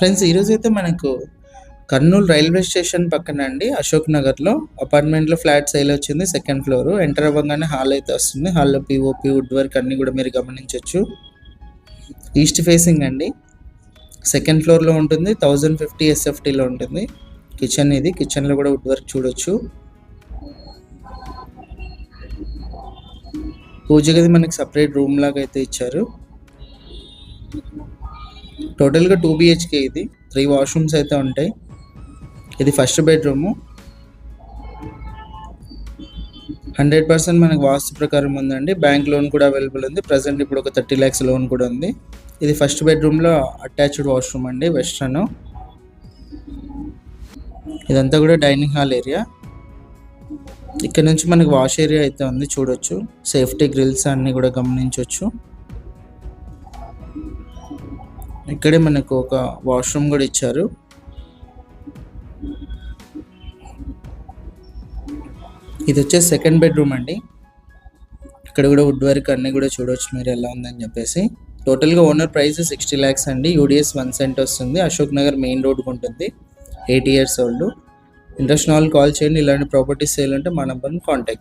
Friends, ఈరోజైతే మనకు Kurnool railway station పక్కన అండి, అశోక్ నగర్లో అపార్ట్మెంట్లో ఫ్లాట్ సేల్ వచ్చింది. సెకండ్ ఫ్లోర్ ఎంటర్ అవ్వగానే హాల్ అయితే వస్తుంది. హాల్లో పిఓపి వుడ్ వర్క్ అన్నీ కూడా మీరు గమనించవచ్చు. ఈస్ట్ ఫేసింగ్ అండి, సెకండ్ ఫ్లోర్లో ఉంటుంది. 1050 SFTలో ఉంటుంది. కిచెన్ ఇది, కిచెన్లో కూడా వుడ్ వర్క్ చూడొచ్చు. పూజ గది మనకి సపరేట్ రూమ్ లాగా అయితే ఇచ్చారు. టోటల్గా 2 BHK ఇది. 3 వాష్రూమ్స్ అయితే ఉంటాయి. ఇది ఫస్ట్ బెడ్రూము. 100% మనకు వాస్తు ప్రకారం ఉందండి. బ్యాంక్ లోన్ కూడా అవైలబుల్ ఉంది. ప్రజెంట్ ఇప్పుడు ఒక 30 lakhs లోన్ కూడా ఉంది. ఇది ఫస్ట్ బెడ్రూమ్లో అటాచ్డ్ వాష్రూమ్ అండి, వెస్ట్రన్. ఇదంతా కూడా డైనింగ్ హాల్ ఏరియా. ఇక్కడ నుంచి మనకి వాష్ ఏరియా అయితే ఉంది, చూడొచ్చు. సేఫ్టీ గ్రిల్స్ అన్నీ కూడా గమనించవచ్చు. ఇక్కడే మనకు ఒక వాష్రూమ్ కూడా ఇచ్చారు. ఇది వచ్చేసి సెకండ్ బెడ్రూమ్ అండి. ఇక్కడ కూడా వుడ్ వర్క్ అన్నీ కూడా చూడవచ్చు మీరు ఎలా ఉందని చెప్పేసి. టోటల్గా ఓనర్ ప్రైస్ 60 lakhs అండి. UDS 1 cent వస్తుంది. అశోక్ నగర్ మెయిన్ రోడ్కి ఉంటుంది. 8 years old. ఇంట్రెస్ట్ వాళ్ళు కాల్ చేయండి. ఇలాంటి ప్రాపర్టీస్ సేల్ ఉంటే మా నెంబర్ని కాంటాక్ట్ చేయండి.